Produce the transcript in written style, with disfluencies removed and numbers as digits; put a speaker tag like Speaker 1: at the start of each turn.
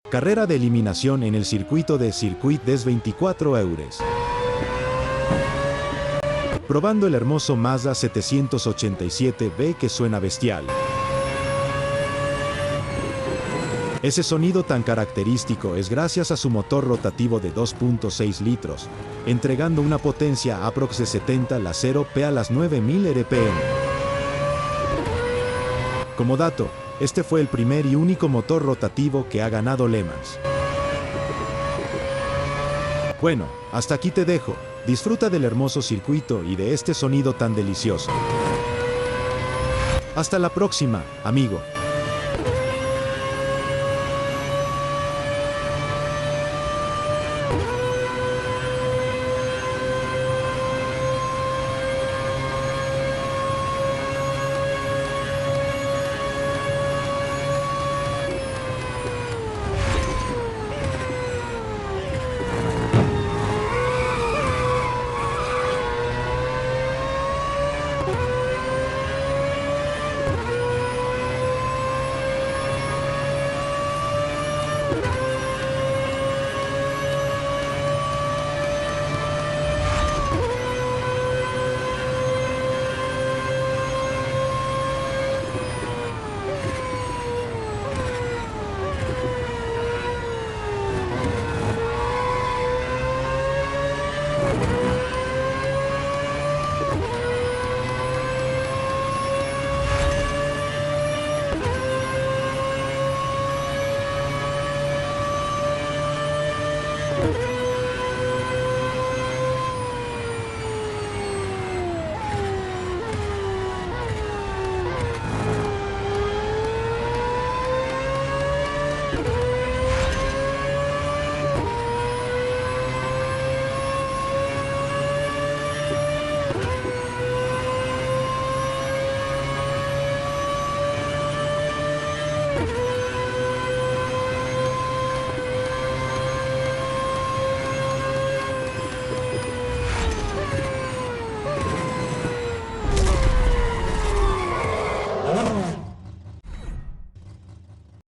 Speaker 1: Carrera de eliminación en el circuito de Circuit des 24 Heures. Probando el hermoso Mazda 787B que suena bestial. Ese sonido tan característico es gracias a su motor rotativo de 2.6 litros, entregando una potencia aprox de 70 la 0p a las 9000 rpm. Como dato, este fue el primer y único motor rotativo que ha ganado Le Mans. Bueno, hasta aquí te dejo. Disfruta del hermoso circuito y de este sonido tan delicioso. Hasta la próxima, amigo.